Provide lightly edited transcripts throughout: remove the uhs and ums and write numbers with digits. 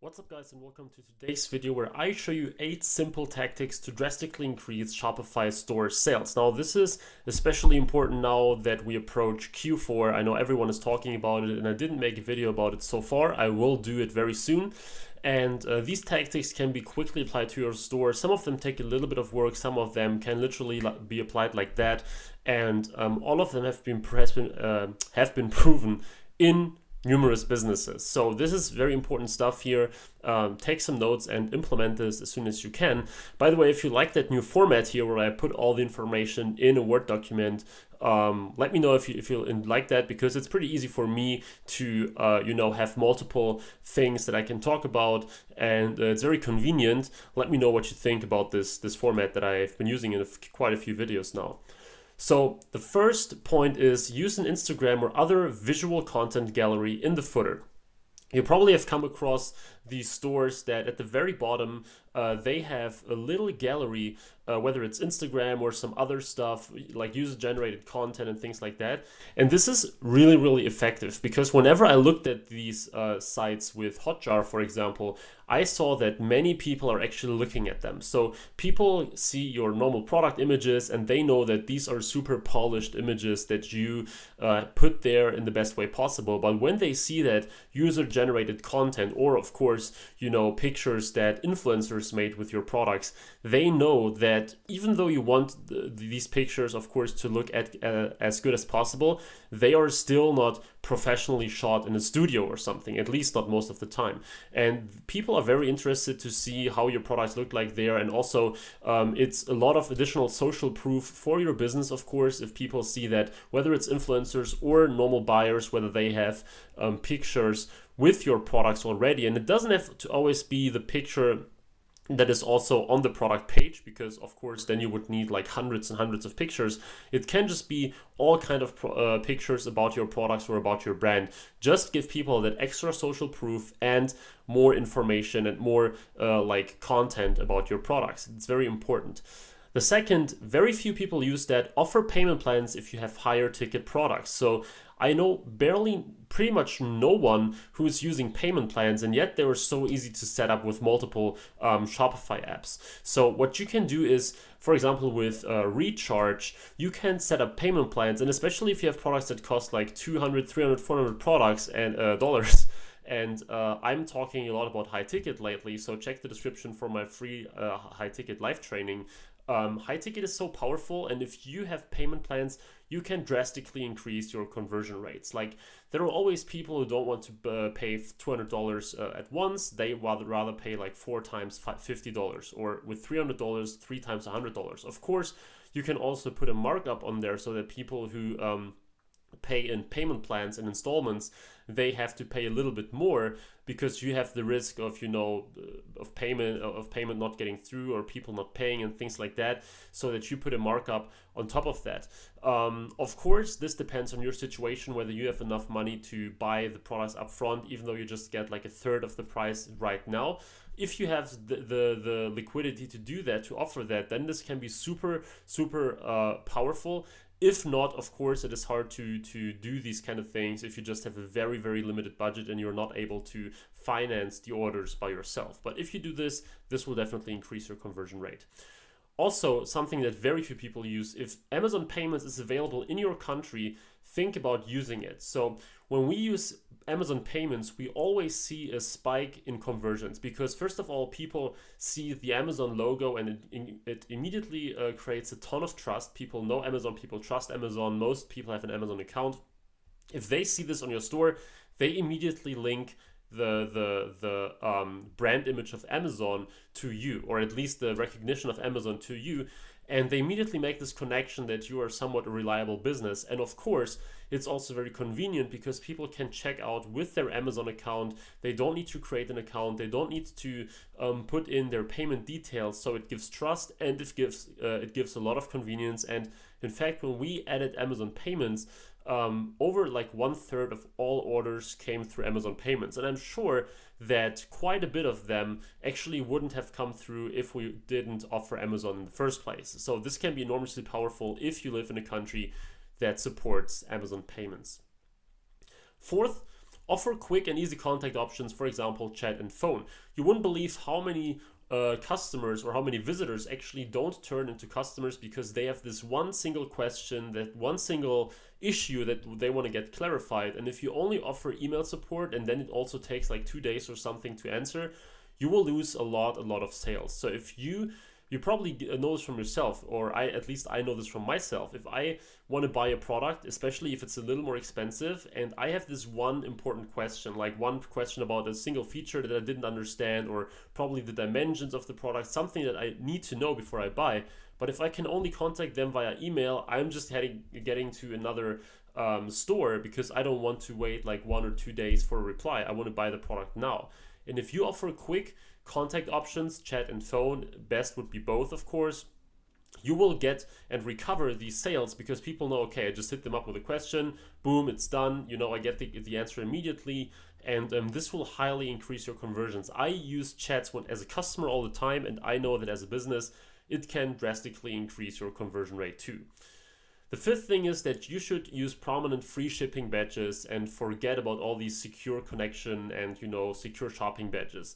What's up guys, and welcome to today's video where I show you 8 simple tactics to drastically increase Shopify store sales. Now this is especially important now that we approach Q4. I know everyone is talking about it and I didn't make a video about it so far. I will do it very soon. And these tactics can be quickly applied to your store. Some of them take a little bit of work, some of them can literally be applied like that. And all of them have been proven in numerous businesses. So this is very important stuff here. Take some notes and implement this as soon as you can. By the way, if you like that new format here where I put all the information in a Word document, let me know if you like that, because it's pretty easy for me to have multiple things that I can talk about, and it's very convenient. Let me know what you think about this format that I've been using in quite a few videos now. So the first point is use an Instagram or other visual content gallery in the footer. You probably have come across these stores that at the very bottom, they have a little gallery, whether it's Instagram or some other stuff like user-generated content and things like that. And this is really, really effective, because whenever I looked at these sites with Hotjar, for example, I saw that many people are actually looking at them. So people see your normal product images and they know that these are super polished images that you put there in the best way possible. But when they see that user-generated content, or of course, pictures that influencers made with your products, they know that even though you want these pictures, of course, to look at as good as possible, they are still not professionally shot in a studio or something, at least not most of the time. And people are very interested to see how your products look like there. And also, it's a lot of additional social proof for your business, of course, if people see that, whether it's influencers or normal buyers, whether they have pictures with your products already. And it doesn't have to always be the picture that is also on the product page, because of course then you would need like hundreds and hundreds of pictures. It can just be all kind of pictures about your products or about your brand. Just give people that extra social proof and more information and more content about your products. It's very important. The second, very few people use that, offer payment plans if you have higher ticket products. So I know pretty much no one who is using payment plans, and yet they are so easy to set up with multiple Shopify apps. So what you can do is, for example, with Recharge, you can set up payment plans, and especially if you have products that cost like 200, 300, 400 products and dollars. And I'm talking a lot about high ticket lately, so check the description for my free high ticket live training. High ticket is so powerful, and if you have payment plans, you can drastically increase your conversion rates. Like, there are always people who don't want to pay $200 at once. They rather pay like 4 times $50, or with $300, 3 times $100. Of course, you can also put a markup on there so that people who pay in payment plans and installments, they have to pay a little bit more, because you have the risk of of payment not getting through, or people not paying and things like that, so that you put a markup on top of that. Of course, this depends on your situation, whether you have enough money to buy the products up front, even though you just get like a third of the price right now. If you have the liquidity to do that, to offer that, then this can be super powerful. If not, of course, it is hard to do these kind of things if you just have a very, very limited budget and you're not able to finance the orders by yourself. But if you do this, this will definitely increase your conversion rate. Also, something that very few people use, if Amazon Payments is available in your country, think about using it. So when we use Amazon Payments, we always see a spike in conversions, because first of all, people see the Amazon logo and it immediately creates a ton of trust. People know Amazon, people trust Amazon, most people have an Amazon account. If they see this on your store, they immediately link the brand image of Amazon to you, or at least the recognition of Amazon to you, and they immediately make this connection that you are somewhat a reliable business. And of course, it's also very convenient, because people can check out with their Amazon account. They don't need to create an account. They don't need to put in their payment details. So it gives trust, and it gives a lot of convenience. And in fact, when we added Amazon Payments, over like 1/3 of all orders came through Amazon Payments. And I'm sure that quite a bit of them actually wouldn't have come through if we didn't offer Amazon in the first place. So this can be enormously powerful if you live in a country that supports Amazon Payments. Fourth, Offer quick and easy contact options, for example, chat and phone. You wouldn't believe how many customers or how many visitors actually don't turn into customers because they have this one single question, that one single issue that they want to get clarified. And if you only offer email support and then it also takes like 2 days or something to answer, you will lose a lot of sales. So if you probably know this from yourself, or at least I know this from myself. If I want to buy a product, especially if it's a little more expensive, and I have this one important question, like one question about a single feature that I didn't understand, or probably the dimensions of the product, something that I need to know before I buy. But if I can only contact them via email, I'm just getting to another store because I don't want to wait like 1 or 2 days for a reply. I want to buy the product now. And if you offer quick contact options, chat and phone, best would be both, of course, you will get and recover these sales because people know, okay, I just hit them up with a question, boom, it's done, I get the answer immediately, and this will highly increase your conversions. I use chats as a customer all the time, and I know that as a business, it can drastically increase your conversion rate too. The fifth thing is that you should use prominent free shipping badges and forget about all these secure connection and secure shopping badges.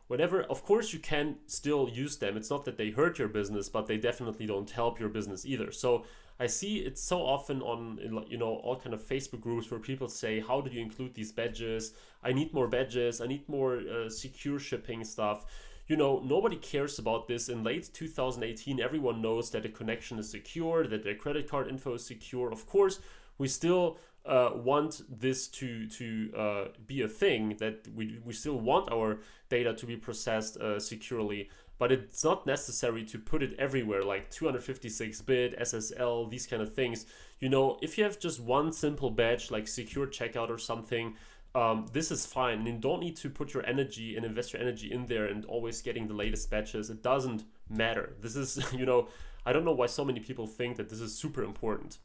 Whenever, of course, you can still use them. It's not that they hurt your business, but they definitely don't help your business either. So I see it so often on all kind of Facebook groups where people say, how do you include these badges? I need more badges. I need more secure shipping stuff. Nobody cares about this. In late 2018, everyone knows that a connection is secure, that their credit card info is secure. Of course, we still want this to be a thing, that we still want our data to be processed securely, but it's not necessary to put it everywhere, like 256-bit, SSL, these kind of things. If you have just one simple badge like secure checkout or something, this is fine. And you don't need to put your energy and invest your energy in there and always getting the latest badges. It doesn't matter. This is, I don't know why so many people think that this is super important.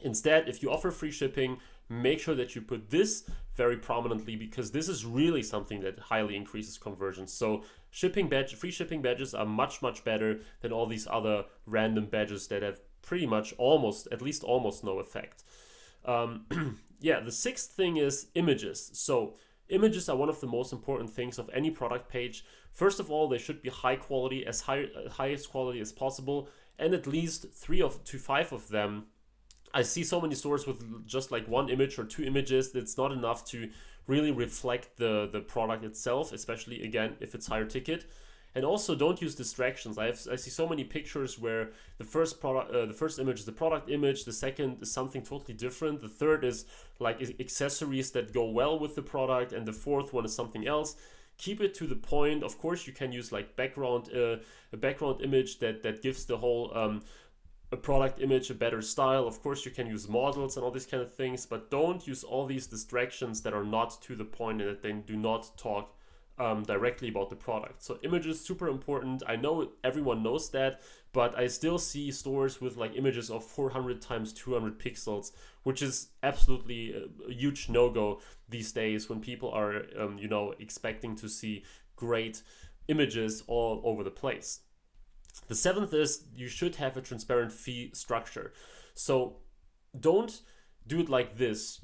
Instead, if you offer free shipping, make sure that you put this very prominently because this is really something that highly increases conversions. So free shipping badges are much better than all these other random badges that have pretty much almost no effect. The sixth thing is images. So images are one of the most important things of any product page. First of all, they should be high quality, highest quality as possible, and at least 3 to 5 of them. I see so many stores with just like 1 image or 2 images. That's not enough to really reflect the product itself, especially again if it's higher ticket. And also don't use distractions. I see so many pictures where the first image is the product image, the second is something totally different, the third is like accessories that go well with the product, and the fourth one is something else. Keep it to the point. Of course, you can use like a background image that gives the whole a product image a better style. Of course, you can use models and all these kind of things, but don't use all these distractions that are not to the point and that they do not talk directly about the product. So images, super important. I know everyone knows that, but I still see stores with like images of 400 times 200 pixels, which is absolutely a huge no-go these days when people are expecting to see great images all over the place. The seventh is you should have a transparent fee structure. So don't do it like this,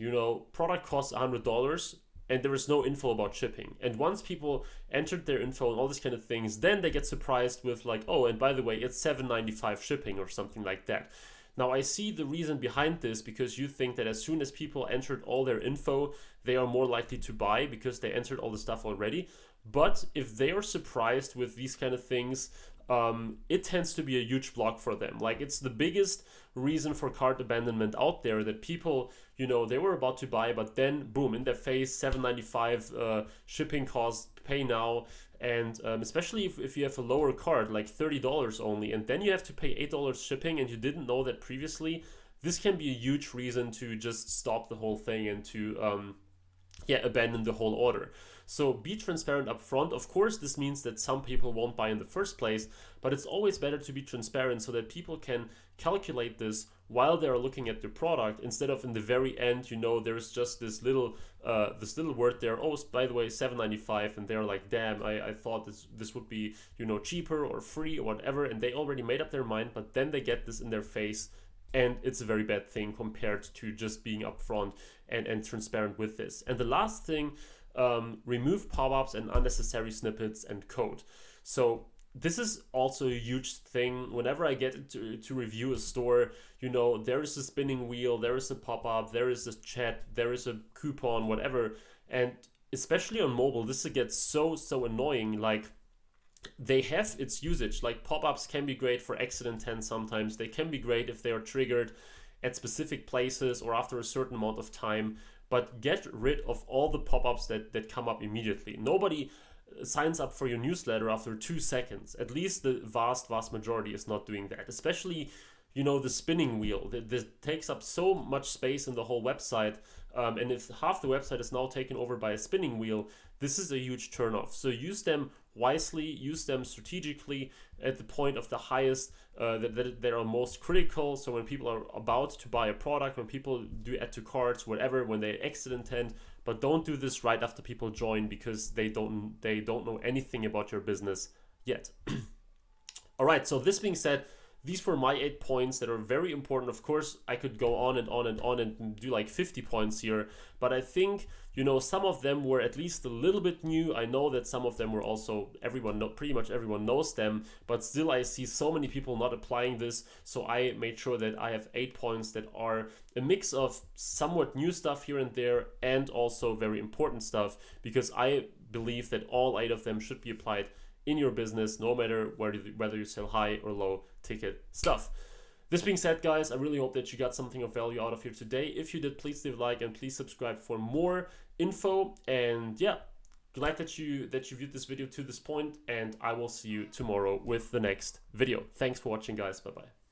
product costs $100 and there is no info about shipping. And once people entered their info and all these kind of things, then they get surprised with like, oh, and by the way, it's $7.95 shipping or something like that. Now I see the reason behind this because you think that as soon as people entered all their info, they are more likely to buy because they entered all the stuff already. But if they are surprised with these kind of things, it tends to be a huge block for them. Like it's the biggest reason for cart abandonment out there, that people, they were about to buy, but then boom, in their face, $7.95 shipping costs, pay now. And especially if you have a lower cart, like $30 only, and then you have to pay $8 shipping and you didn't know that previously, this can be a huge reason to just stop the whole thing and to abandon the whole order. So be transparent up front. Of course, this means that some people won't buy in the first place, but it's always better to be transparent so that people can calculate this while they're looking at the product, instead of in the very end, there's just this little word there, oh, by the way, $7.95, and they're like, damn, I thought this would be, cheaper or free or whatever, and they already made up their mind, but then they get this in their face and it's a very bad thing compared to just being upfront and transparent with this. And the last thing, remove pop-ups and unnecessary snippets and code. So this is also a huge thing. Whenever I get to review a store, you know, there is a spinning wheel, there is a pop-up, there is a chat, there is a coupon, whatever. And especially on mobile, this gets so annoying. Like, they have its usage. Like, pop-ups can be great for exit intent sometimes. They can be great if they are triggered at specific places or after a certain amount of time. But get rid of all the pop-ups that come up immediately. Nobody signs up for your newsletter after 2 seconds. At least the vast majority is not doing that. Especially, you know, the spinning wheel. That takes up so much space in the whole website. And if half the website is now taken over by a spinning wheel, this is a huge turnoff. So use them wisely, use them strategically at the point of the highest, that are most critical. So when people are about to buy a product, when people do add to carts, whatever, when they exit intent, but don't do this right after people join, because they don't know anything about your business yet. All right, so this being said, these were my 8 points that are very important. Of course, I could go on and on and on and do like 50 points here, but I think, you know, some of them were at least a little bit new. I know that some of them were also, pretty much everyone knows them, but still I see so many people not applying this. So I made sure that I have 8 points that are a mix of somewhat new stuff here and there and also very important stuff, because I believe that all 8 of them should be applied in your business, no matter whether you sell high or low ticket stuff. This being said, guys, I really hope that you got something of value out of here today. If you did, please leave a like and please subscribe for more info. And yeah, glad that you viewed this video to this point, and I will see you tomorrow with the next video. Thanks for watching, guys. Bye bye.